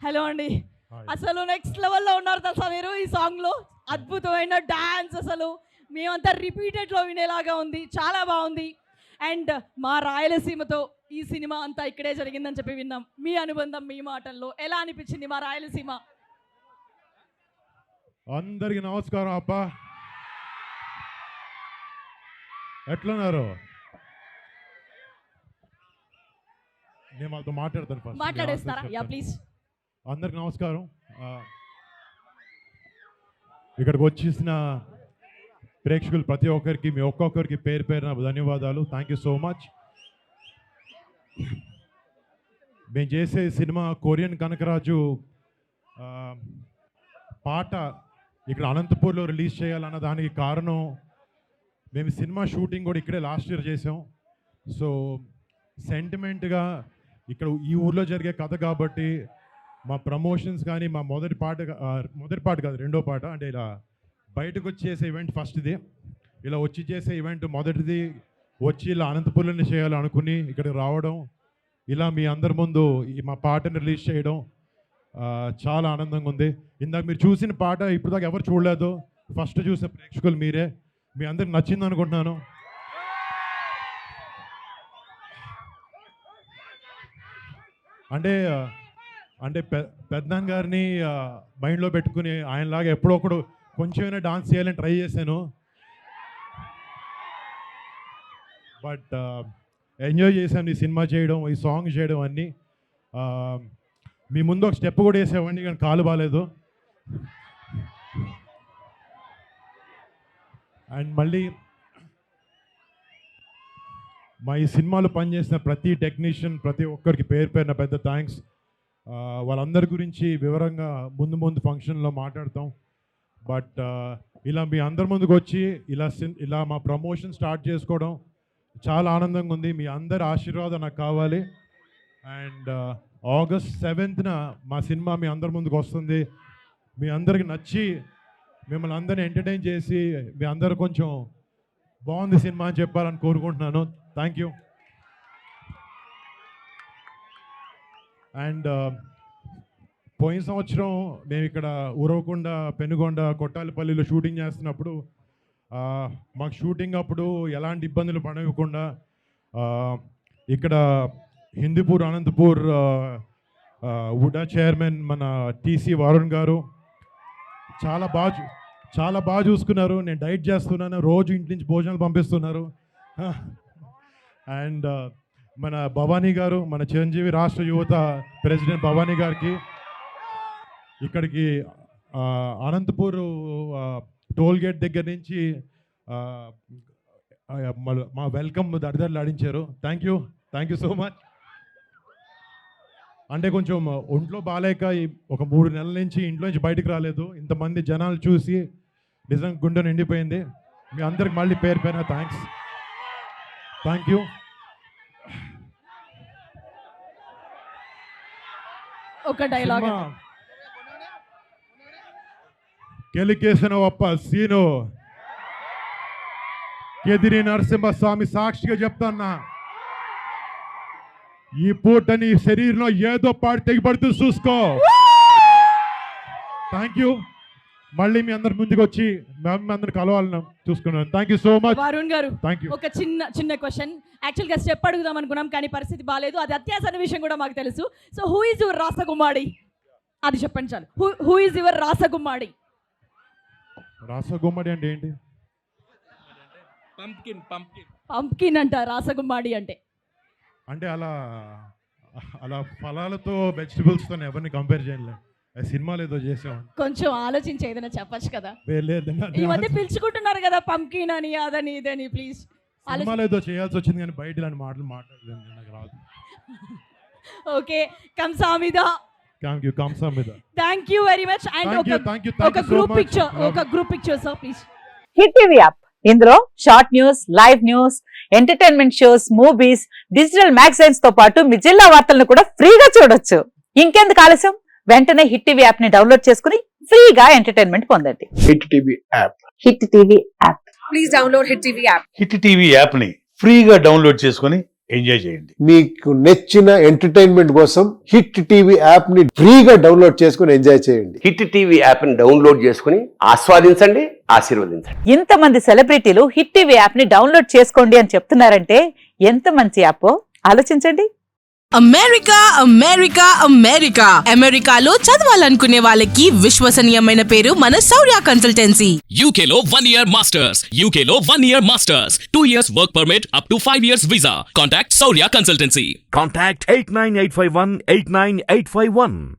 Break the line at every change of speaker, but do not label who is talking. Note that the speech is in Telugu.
హలో అండి. అసలు నెక్స్ట్ లెవెల్లో ఉన్నారు తెలుసా మీరు ఈ సాంగ్లో. అద్భుతమైన డాన్స్, అసలు మేమంతా రిపీటెడ్లో వినేలాగా ఉంది, చాలా బాగుంది. అండ్ మా రాయలసీమతో ఈ సినిమా అంతా ఇక్కడే జరిగిందని చెప్పి విన్నాం. మీ అనుబంధం, మీ మాటల్లో ఎలా అనిపించింది మా రాయలసీమ?
అందరికి నమస్కారం అప్ప, ఎట్లున్నారు? నేను వాళ్ళతో మాట్లాడతాను ఫస్ట్.
మాట్లాడేస్తారా? Yeah please.
అందరికి నమస్కారం. ఇక్కడికి వచ్చేసిన ప్రేక్షకులు ప్రతి ఒక్కరికి, మీ ఒక్కొక్కరికి పేరు పేరున ధన్యవాదాలు. Thank you so much. మేము చేసే సినిమా కొరియన్ కనకరాజు పాట ఇక్కడ అనంతపూర్లో రిలీజ్ చేయాలన్న దానికి కారణం, మేము సినిమా షూటింగ్ కూడా ఇక్కడే లాస్ట్ ఇయర్ చేసాం. సో సెంటిమెంట్గా ఇక్కడ ఈ ఊర్లో జరిగే కథ కాబట్టి మా ప్రమోషన్స్ కానీ, మా మొదటి పాట కాదు, రెండో పాట, అంటే ఇలా బయటకు వచ్చి చేసే ఈవెంట్ ఫస్ట్ది, ఇలా వచ్చి చేసే ఈవెంట్ మొదటిది, వచ్చి ఇలా అనంతపూర్లోనే చేయాలనుకుని ఇక్కడికి రావడం, ఇలా మీ అందరి ముందు ఈ మా పాటను రిలీజ్ చేయడం చాలా ఆనందంగా ఉంది. ఇందాక మీరు చూసిన పాట ఇప్పుడు దాకా ఎవరు చూడలేదు, ఫస్ట్ చూసే ప్రేక్షకులు మీరే. మీ అందరికి నచ్చింది అనుకుంటున్నాను. అంటే పెద్దనాన్న గారిని మైండ్లో పెట్టుకుని ఆయనలాగా ఎప్పుడో ఒకడు కొంచెమైనా డాన్స్ చేయాలని ట్రై చేశాను. బట్ ఎంజాయ్ చేశాను ఈ సినిమా చేయడం, ఈ సాంగ్ చేయడం అన్నీ. మీ ముందు ఒక స్టెప్ కూడా వేసేవాడిని కానీ కాలు బాగాలేదు. అండ్ మళ్ళీ మా ఈ సినిమాలో పనిచేసిన ప్రతి టెక్నీషియన్, ప్రతి ఒక్కరికి పేరు పేరున పెద్ద థ్యాంక్స్. వాళ్ళందరి గురించి వివరంగా ముందు ఫంక్షన్లో మాట్లాడతాం. బట్ ఇలా మీ అందరి ముందుకు వచ్చి ఇలా మా ప్రమోషన్ స్టార్ట్ చేసుకోవడం చాలా ఆనందంగా ఉంది. మీ అందరి ఆశీర్వాదం నాకు కావాలి. అండ్ August 7th మా సినిమా మీ అందరి ముందుకు వస్తుంది. మీ అందరికి నచ్చి మిమ్మల్ని అందరిని ఎంటర్టైన్ చేసి మీ అందరు కొంచెం బాగుంది సినిమా అని చెప్పాలని కోరుకుంటున్నాను. Thank you. అండ్ పోయిన సంవత్సరం మేము ఇక్కడ ఉరవకొండ, పెనుగొండ, కొట్టాలపల్లిలో షూటింగ్ చేస్తున్నప్పుడు మాకు షూటింగ్ అప్పుడు ఎలాంటి ఇబ్బందులు పడకుండా ఇక్కడ హిందూపూర్, అనంతపూర్ వుడా చైర్మన్ మన టీసీ వరుణ్ గారు చాలా బాగా చూసుకున్నారు. నేను డైట్ చేస్తున్నాను, రోజు ఇంటి నుంచి భోజనాలు పంపిస్తున్నారు. అండ్ మన భవానీ గారు, మన చిరంజీవి రాష్ట్ర యువత ప్రెసిడెంట్ భవానీ గారికి ఇక్కడికి అనంతపూర్ టోల్ గేట్ దగ్గర నుంచి మా వెల్కమ్ దరిదర్లు ఆడించారు. Thank you so much. అంటే కొంచెం ఒంట్లో బాగాలేక ఒక 3 నెలల నుంచి ఇంట్లో నుంచి బయటకు రాలేదు. ఇంతమంది జనాలు చూసి నిజంగా గుండె నిండిపోయింది. మీ అందరికి మళ్ళీ పేరు పేరున థ్యాంక్ యూ.
ఒక డైలాగ్.
కెలికేసిన ఒప్ప సీను కెదిరి నరసింహస్వామి సాక్షిగా చెప్తాన్నా, ఈ పూట నీ శరీరంలో ఏదో పాటు తెగిపడుతూ చూసుకో. Thank you. మళ్ళీ మీ అందరి ముందుకు వచ్చి మేము అందరు కలవాలని చూసుకున్నాను. Thank you so much.
Varun గారు,
థ్యాంక్ యూ.
ఒక చిన్న క్వశ్చన్. యాక్చువల్గా స్టెప్ అడుగుదాం అనుకున్నాం కానీ పరిస్థితి బాగాలేదు. అది అత్యాసన విషయం కూడా మాకు తెలుసు. సో హూ ఈజ్ యువర్ రాసగుమ్మాడి? అది చెప్పండి చాలు. హూ ఈజ్ యువర్ రాసగుమ్మాడి?
రాసగుమ్మడి అంటే ఏంటి?
పంప్కిన్ అంట రాసగుమ్మాడి అంటే.
అంటే అలా ఫలాలతో వెజిటబుల్స్తో ఎవరిని కంపేర్ చేయలేదు. సినిమాలు ఏదో చేసాం,
కొంచెం ఆలోచించి ఏదైనా చెప్పచ్చు కదా. ఈ మధ్య
లేదు,
పిలుచుకుంటున్నారు కదా పంప్కిన్ అని, అదని ఇదని. ప్లీజ్
సినిమాలు ఏదో చేయాల్సి వచ్చింది కానీ బయట ఇలాంటి మాటలు మాట్లాడలేదు, నాకు రాదు.
ఓకే, కంసామిదా.
Thank you. కంసామిదా.
Thank you very much. And ఒక group picture sir please.
Hit TV app, ఇందులో short news, live news, entertainment shows, movies, digital magazines తో పాటు మీ జిల్లా వార్తలను కూడా ఫ్రీగా చూడొచ్చు. ఇంకెందుకు ఆలస్యం, వెంటనే హిట్ టీవీ యాప్ ని డౌన్లోడ్ చేసుకుని ఫ్రీగా ఎంటర్టైన్మెంట్ పొందండి.
Hit TV app.
Hit TV app.
Please download hit TV app.
Hit TV app ని ఫ్రీగా డౌన్లోడ్ చేసుకుని ఎంజాయ్ చేయండి.
మీకు నచ్చిన ఎంటర్టైన్మెంట్ కోసం హిట్ టీవీ యాప్ ని ఫ్రీగా డౌన్లోడ్ చేసుకుని ఎంజాయ్ చేయండి.
హిట్ టీవీ యాప్ ని డౌన్లోడ్ చేసుకుని ఆస్వాదించండి, ఆశీర్వదించండి.
ఇంతమంది సెలబ్రిటీలు హిట్ టీవీ యాప్ ని డౌన్లోడ్ చేసుకోండి అని చెప్తున్నారంటే ఎంత మంచి యాప్ ఆలోచించండి.
అమెరికా అమెరికా అమెరికా అమెరికాలో చదవాలనుకునే వాళ్ళకి విశ్వసనీయమైన పేరు మన శౌర్య కన్సల్టెన్సీ.
UK లో 1 year masters. UK లో 1 year masters. 2 years work permit up to 5 years visa. Contact Saurya Consultancy.
Contact 89851 89851.